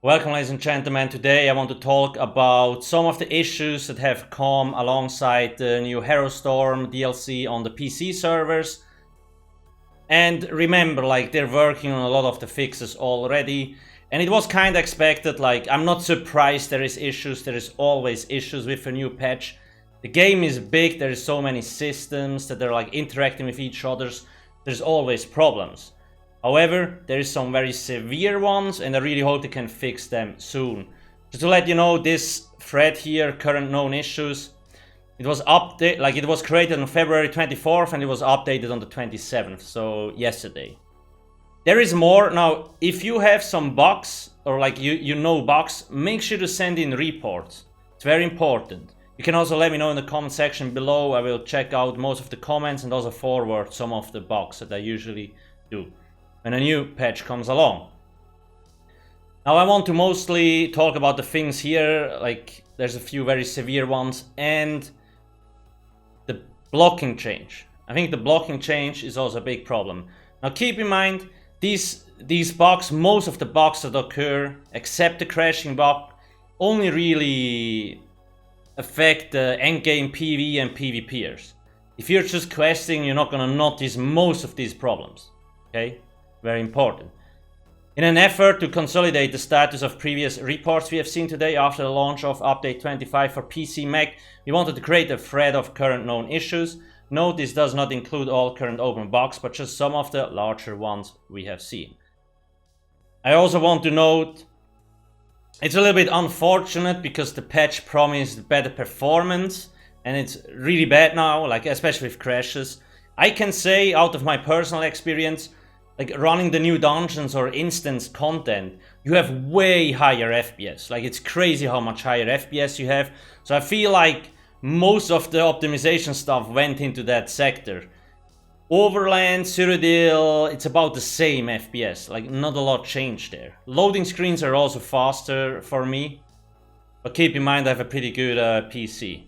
Welcome, ladies and gentlemen. Today I want to talk about some of the issues that have come alongside the new Harrowstorm DLC on the PC servers. And remember, they're working on a lot of the fixes already. And it was kind of expected. I'm not surprised there is issues. There is always issues with a new patch. The game is big. There is so many systems that are interacting with each other. There's always problems. However, there is some very severe ones, and I really hope they can fix them soon. Just to let you know, this thread here, current known issues, it was it was created on February 24th and it was updated on the 27th, so yesterday. There is more. Now, if you have some bugs or you know bugs, make sure to send in reports. It's very important. You can also let me know in the comment section below. I will check out most of the comments and also forward some of the bugs that I usually do when a new patch comes along. Now I want to mostly talk about the things here, there's a few very severe ones, and the blocking change. I think the blocking change is also a big problem. Now keep in mind, these bugs, most of the bugs that occur, except the crashing bug, only really affect the endgame PvE and PvPers. If you're just questing, you're not gonna notice most of these problems, okay? Very important. In an effort to consolidate the status of previous reports we have seen today after the launch of update 25 for PC Mac, we wanted to create a thread of current known issues. Note this does not include all current open bugs, but just some of the larger ones we have seen. I also want to note, it's a little bit unfortunate because the patch promised better performance and it's really bad now, especially with crashes. I can say out of my personal experience, running the new dungeons or instance content, you have way higher FPS. It's crazy how much higher FPS you have. So I feel like most of the optimization stuff went into that sector. Overland, Cyrodiil, it's about the same FPS. Not a lot changed there. Loading screens are also faster for me. But keep in mind I have a pretty good PC.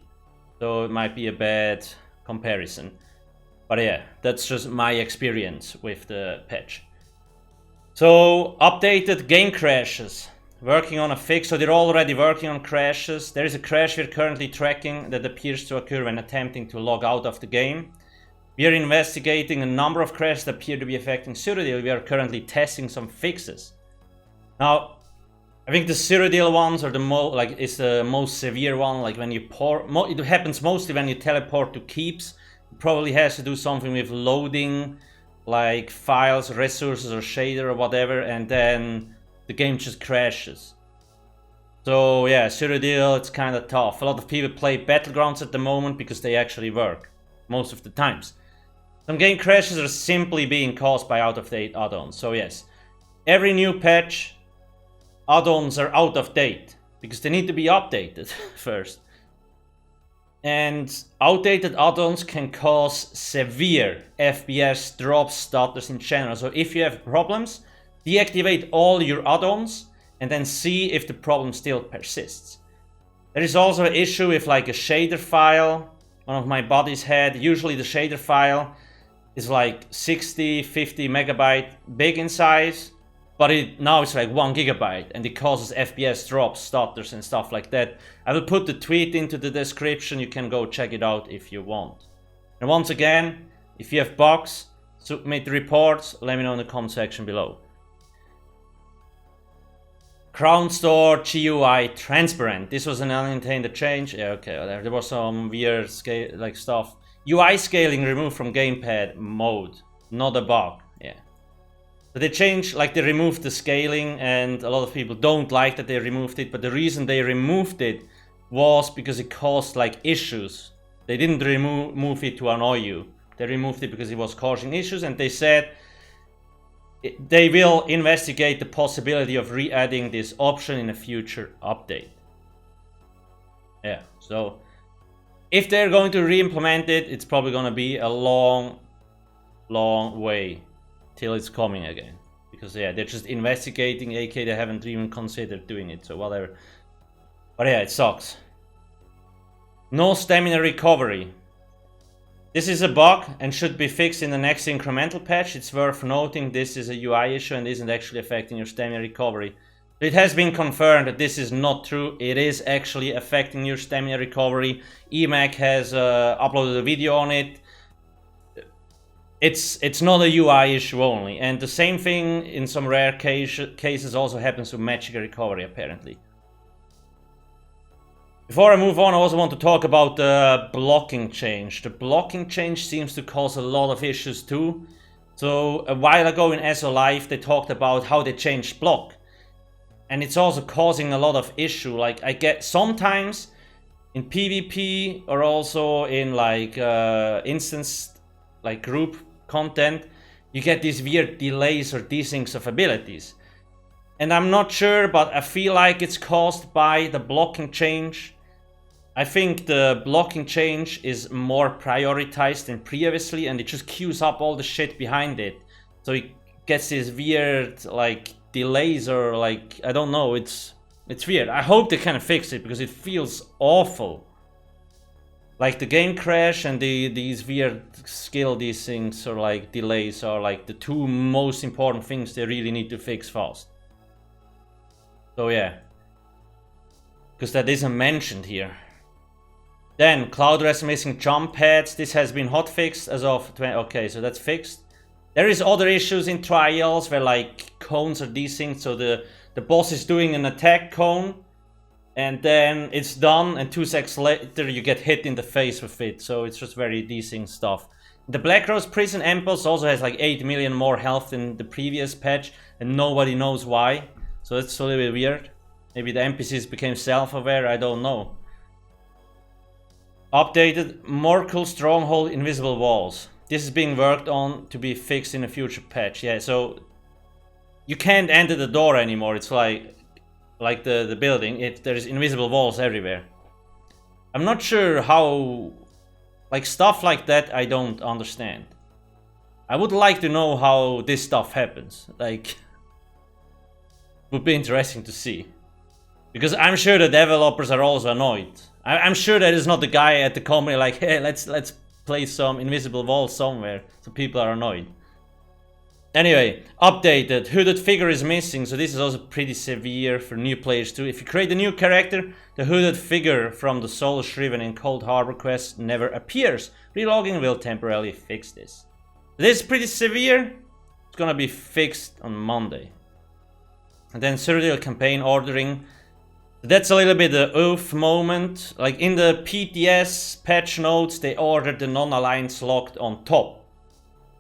So it might be a bad comparison. But yeah, that's just my experience with the patch. So, updated game crashes. Working on a fix, so they're already working on crashes. There is a crash we're currently tracking that appears to occur when attempting to log out of the game. We are investigating a number of crashes that appear to be affecting Cyrodiil. We are currently testing some fixes. Now, I think the Cyrodiil ones are is the most severe one. When you it happens mostly when you teleport to keeps. It probably has to do something with loading, files, resources, or shader or whatever, and then the game just crashes. So yeah, Cyrodiil, it's kind of tough. A lot of people play Battlegrounds at the moment because they actually work, most of the times. Some game crashes are simply being caused by out-of-date add-ons. So yes, every new patch, add-ons are out of date because they need to be updated first. And outdated add-ons can cause severe FPS drops, stutters in general. So if you have problems, deactivate all your add-ons and then see if the problem still persists. There is also an issue with a shader file. One of my buddies had, usually the shader file is 60, 50 megabyte big in size. But now it's 1 gigabyte and it causes FPS drops, stutters and stuff like that. I will put the tweet into the description. You can go check it out if you want. And once again, if you have bugs, submit the reports. Let me know in the comment section below. Crown Store GUI transparent. This was an unintended change. Yeah, okay. There was some weird stuff. UI scaling removed from gamepad mode. Not a bug. Yeah. But they changed, they removed the scaling, and a lot of people don't like that they removed it, but the reason they removed it was because it caused issues. They didn't remove it to annoy you. They removed it because it was causing issues, and they said they will investigate the possibility of re-adding this option in a future update. Yeah, so if they're going to re-implement it, it's probably going to be a long way till it's coming again, because yeah, they're just investigating, aka they haven't even considered doing it, so whatever. But yeah, it sucks. No stamina recovery. This is a bug and should be fixed in the next incremental patch. It's worth noting this is a UI issue and isn't actually affecting your stamina recovery. It has been confirmed that this is not true. It is actually affecting your stamina recovery. EMAC has uploaded a video on it. It's not a UI issue only, and the same thing in some rare cases also happens to magic recovery apparently. Before I move on, I also want to talk about the blocking change. The blocking change seems to cause a lot of issues too. So a while ago in SO Live they talked about how they changed block. And it's also causing a lot of issue. Like I get sometimes in PvP or also in like instance like group content, you get these weird delays or desyncs of abilities. And I'm not sure, but I feel like it's caused by the blocking change. I think the blocking change is more prioritized than previously, and it just queues up all the shit behind it. So it gets these weird like delays or like, I don't know, it's weird. I hope they kind of fix it because it feels awful. Like the game crash and these weird skill desyncs or like delays are like the two most important things they really need to fix fast. So yeah, because that isn't mentioned here. Then Cloud Rest missing jump pads. This has been hotfixed as of 20. Okay, so that's fixed. There is other issues in trials where like cones are desynced. So the boss is doing an attack cone, and then it's done, and 2 seconds later you get hit in the face with it. So it's just very desynced stuff. The Black Rose Prison Impulse also has like 8 million more health than the previous patch, and nobody knows why. So that's a little bit weird. Maybe the NPCs became self-aware, I don't know. Updated Morkel Stronghold Invisible Walls. This is being worked on to be fixed in a future patch. Yeah, so you can't enter the door anymore. It's like the building. There's invisible walls everywhere. I'm not sure how, like stuff like that I don't understand. I would like to know how this stuff happens. Like, would be interesting to see. Because I'm sure the developers are also annoyed. I'm sure that is not the guy at the company like, hey, let's place some invisible walls somewhere, so people are annoyed. Anyway, updated. Hooded figure is missing, so this is also pretty severe for new players too. If you create a new character, the hooded figure from the Soul Shriven and Cold Harbor quest never appears. Relogging will temporarily fix this. This is pretty severe. It's gonna be fixed on Monday. And then serial campaign ordering. That's a little bit the oof moment. Like in the PTS patch notes, they ordered the non-alliance locked on top.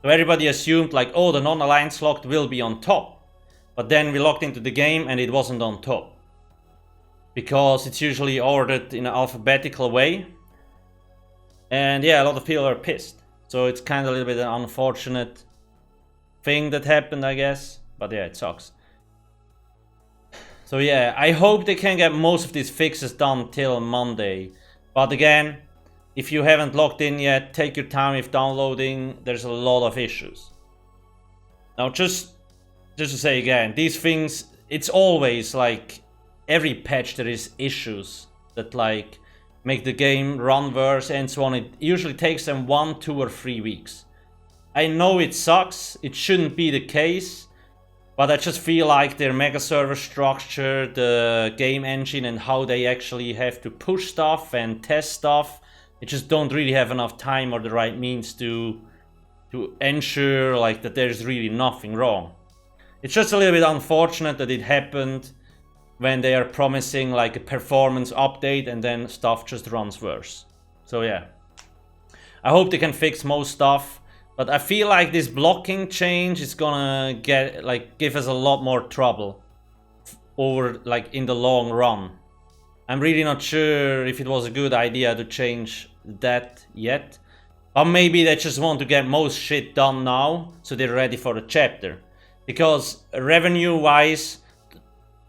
So everybody assumed like, oh, the non-alliance locked will be on top. But then we logged into the game and it wasn't on top. Because it's usually ordered in an alphabetical way. And yeah, a lot of people are pissed. So it's kind of a little bit an unfortunate thing that happened, I guess. But yeah, it sucks. So yeah, I hope they can get most of these fixes done till Monday. But again, if you haven't logged in yet, take your time with downloading. There's a lot of issues. Now just to say again, these things, it's always like every patch there is issues that like make the game run worse and so on. It usually takes them 1, 2 or 3 weeks. I know it sucks, it shouldn't be the case. But I just feel like their mega server structure, the game engine and how they actually have to push stuff and test stuff, they just don't really have enough time or the right means to ensure like that there's really nothing wrong. It's just a little bit unfortunate that it happened when they are promising like a performance update and then stuff just runs worse. So yeah, I hope they can fix most stuff. But I feel like this blocking change is gonna give us a lot more trouble over like in the long run. I'm really not sure if it was a good idea to change that yet. Or maybe they just want to get most shit done now, so they're ready for the chapter. Because revenue-wise,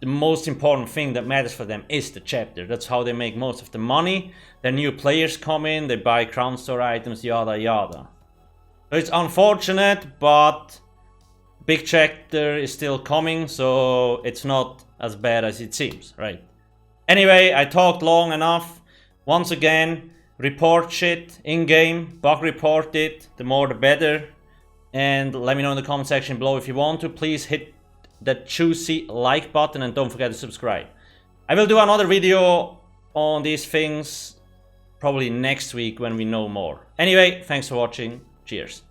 the most important thing that matters for them is the chapter. That's how they make most of the money. Then new players come in, they buy Crown Store items, yada yada. So it's unfortunate, but big chapter is still coming, so it's not as bad as it seems, right? Anyway, I talked long enough. Once again, report shit in-game, bug report it, the more the better. And let me know in the comment section below if you want to. Please hit that juicy like button and don't forget to subscribe. I will do another video on these things probably next week when we know more. Anyway, thanks for watching. Cheers.